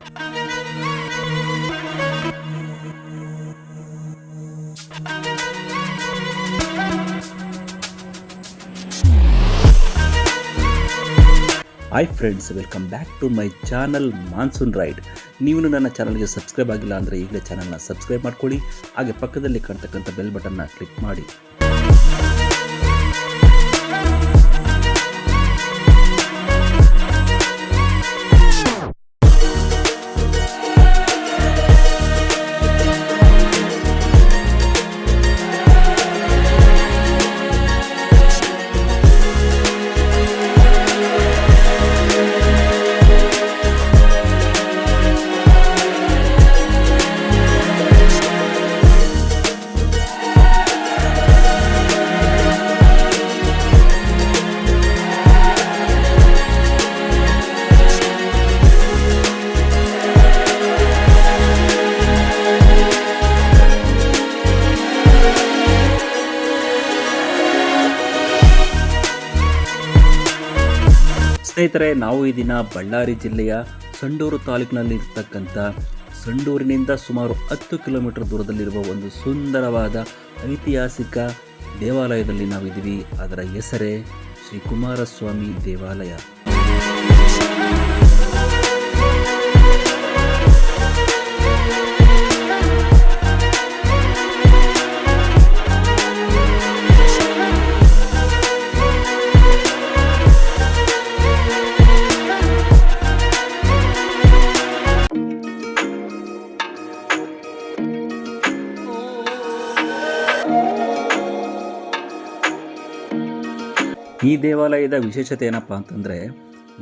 Hi friends, welcome back to my channel monsoon ride. ನೀವು ನನ್ನ ಚಾನಲ್ಗೆ ಸಬ್ಸ್ಕ್ರೈಬ್ ಆಗಿಲ್ಲ ಅಂದರೆ ಈಗಲೇ ಚಾನಲ್ನ ಸಬ್ಸ್ಕ್ರೈಬ್ ಮಾಡ್ಕೊಳ್ಳಿ. ಹಾಗೆ ಪಕ್ಕದಲ್ಲಿ ಕಾಣ್ತಕ್ಕಂಥ ಬೆಲ್ ಬಟನ್ನ ಕ್ಲಿಕ್ ಮಾಡಿ. ಸ್ನೇಹಿತರೆ, ನಾವು ಈ ದಿನ ಬಳ್ಳಾರಿ ಜಿಲ್ಲೆಯ ಸಂಡೂರು ತಾಲೂಕಿನಲ್ಲಿರ್ತಕ್ಕಂಥ ಸಂಡೂರಿನಿಂದ ಸುಮಾರು 10 ಕಿಲೋಮೀಟರ್ ದೂರದಲ್ಲಿರುವ ಒಂದು ಸುಂದರವಾದ ಐತಿಹಾಸಿಕ ದೇವಾಲಯದಲ್ಲಿ ನಾವಿದ್ದೀವಿ. ಅದರ ಹೆಸರೇ ಶ್ರೀ ಕುಮಾರಸ್ವಾಮಿ ದೇವಾಲಯ. ಈ ದೇವಾಲಯದ ವಿಶೇಷತೆ ಏನಪ್ಪ ಅಂತಂದರೆ,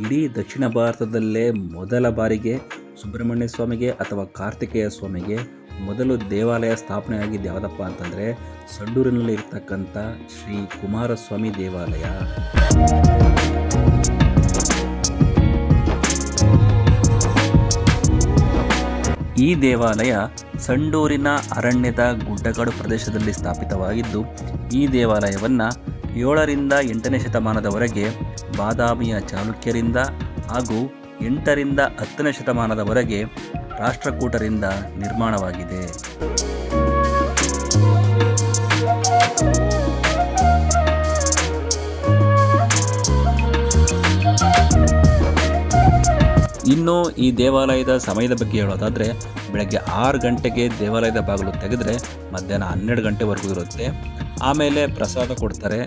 ಇಡೀ ದಕ್ಷಿಣ ಭಾರತದಲ್ಲೇ ಮೊದಲ ಬಾರಿಗೆ ಸುಬ್ರಹ್ಮಣ್ಯ ಸ್ವಾಮಿಗೆ ಅಥವಾ ಕಾರ್ತಿಕೇಯ ಸ್ವಾಮಿಗೆ ಮೊದಲು ದೇವಾಲಯ ಸ್ಥಾಪನೆಯಾಗಿದ್ದು ಯಾವುದಪ್ಪ ಅಂತಂದರೆ ಸಂಡೂರಿನಲ್ಲಿ ಇರ್ತಕ್ಕಂಥ ಶ್ರೀ ಕುಮಾರಸ್ವಾಮಿ ದೇವಾಲಯ. ಈ ದೇವಾಲಯ ಸಂಡೂರಿನ ಅರಣ್ಯದ ಗುಡ್ಡಗಾಡು ಪ್ರದೇಶದಲ್ಲಿ ಸ್ಥಾಪಿತವಾಗಿದ್ದು, ಈ ದೇವಾಲಯವನ್ನು 7ರಿಂದ 8ನೇ ಶತಮಾನದವರೆಗೆ ಬಾದಾಮಿಯ ಚಾಲುಕ್ಯರಿಂದ ಹಾಗೂ 8ರಿಂದ 10ನೇ ಶತಮಾನದವರೆಗೆ ರಾಷ್ಟ್ರಕೂಟರಿಂದ ನಿರ್ಮಾಣವಾಗಿದೆ. ಇನ್ನು ಈ ದೇವಾಲಯದ ಸಮಯದ ಬಗ್ಗೆ ಹೇಳೋದಾದರೆ, ಬೆಳಗ್ಗೆ 6 ಗಂಟೆಗೆ ದೇವಾಲಯದ ಬಾಗಿಲು ತೆಗೆದರೆ ಮಧ್ಯಾಹ್ನ 12 ಗಂಟೆವರೆಗೂ ಇರುತ್ತೆ. ಆಮೇಲೆ ಪ್ರಸಾದ ಕೊಡ್ತಾರೆ.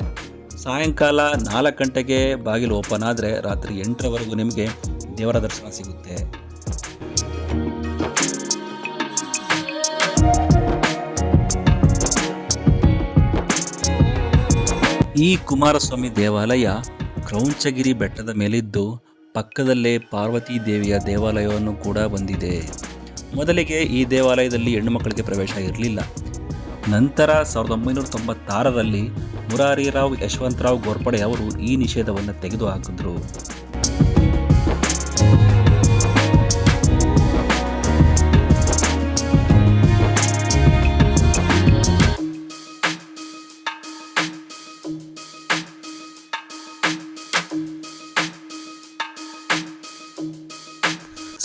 ಸಾಯಂಕಾಲ 4 ಗಂಟೆಗೆ ಬಾಗಿಲು ಓಪನ್ ಆದರೆ ರಾತ್ರಿ 8ರವರೆಗೂ ನಿಮಗೆ ದೇವರ ದರ್ಶನ ಸಿಗುತ್ತೆ. ಈ ಕುಮಾರಸ್ವಾಮಿ ದೇವಾಲಯ ಕ್ರೌಂಚಗಿರಿ ಬೆಟ್ಟದ ಮೇಲಿದ್ದು, ಪಕ್ಕದಲ್ಲೇ ಪಾರ್ವತಿ ದೇವಿಯ ದೇವಾಲಯವನ್ನು ಕೂಡ ಹೊಂದಿದೆ. ಮೊದಲಿಗೆ ಈ ದೇವಾಲಯದಲ್ಲಿ ಹೆಣ್ಣು ಮಕ್ಕಳಿಗೆ ಪ್ರವೇಶ ಇರಲಿಲ್ಲ. ನಂತರ 1996ರಲ್ಲಿ ಮುರಾರಿರಾವ್ ಯಶವಂತರಾವ್ ಗೋರ್ಪಡೆ ಅವರು ಈ ನಿಷೇಧವನ್ನು ತೆಗೆದುಹಾಕಿದ್ರು.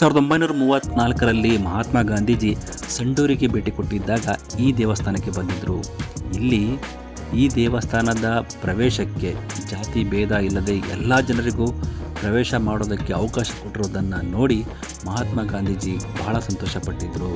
ಸಾವಿರದ 1934ರಲ್ಲಿ ಮಹಾತ್ಮ ಗಾಂಧೀಜಿ ಸಂಡೂರಿಗೆ ಭೇಟಿ ಕೊಟ್ಟಿದ್ದಾಗ ಈ ದೇವಸ್ಥಾನಕ್ಕೆ ಬಂದಿದ್ದರು. ಇಲ್ಲಿ ಈ ದೇವಸ್ಥಾನದ ಪ್ರವೇಶಕ್ಕೆ ಜಾತಿ ಭೇದ ಇಲ್ಲದೆ ಎಲ್ಲ ಜನರಿಗೂ ಪ್ರವೇಶ ಮಾಡೋದಕ್ಕೆ ಅವಕಾಶ ಕೊಟ್ಟಿರೋದನ್ನು ನೋಡಿ ಮಹಾತ್ಮ ಗಾಂಧೀಜಿ ಬಹಳ ಸಂತೋಷಪಟ್ಟಿದ್ದರು.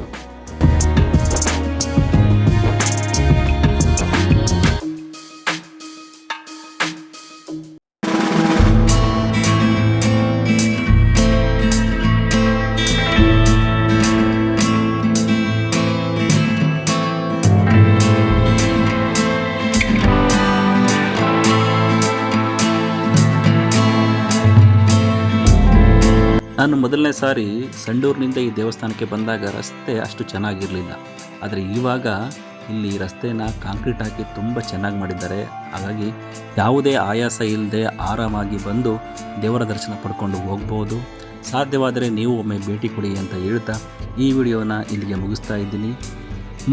ನಾನು ಮೊದಲನೇ ಸಾರಿ ಸಂಡೂರಿನಿಂದ ಈ ದೇವಸ್ಥಾನಕ್ಕೆ ಬಂದಾಗ ರಸ್ತೆ ಅಷ್ಟು ಚೆನ್ನಾಗಿರಲಿಲ್ಲ. ಆದರೆ ಇವಾಗ ಇಲ್ಲಿ ರಸ್ತೆನ ಕಾಂಕ್ರೀಟ್ ಹಾಕಿ ತುಂಬ ಚೆನ್ನಾಗಿ ಮಾಡಿದ್ದಾರೆ. ಹಾಗಾಗಿ ಯಾವುದೇ ಆಯಾಸ ಇಲ್ಲದೆ ಆರಾಮಾಗಿ ಬಂದು ದೇವರ ದರ್ಶನ ಪಡ್ಕೊಂಡು ಹೋಗ್ಬೋದು. ಸಾಧ್ಯವಾದರೆ ನೀವು ಒಮ್ಮೆ ಭೇಟಿ ಕೊಡಿ ಅಂತ ಹೇಳ್ತಾ ಈ ವಿಡಿಯೋನ ಇಲ್ಲಿಗೆ ಮುಗಿಸ್ತಾ ಇದ್ದೀನಿ.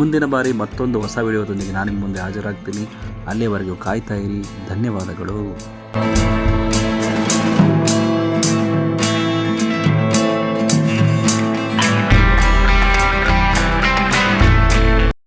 ಮುಂದಿನ ಬಾರಿ ಮತ್ತೊಂದು ಹೊಸ ವಿಡಿಯೋದೊಂದಿಗೆ ನಾನು ನಿಮ್ಮ ಮುಂದೆ ಹಾಜರಾಗ್ತೀನಿ. ಅಲ್ಲಿಯವರೆಗೂ ಕಾಯ್ತಾ ಇರಿ. ಧನ್ಯವಾದಗಳು.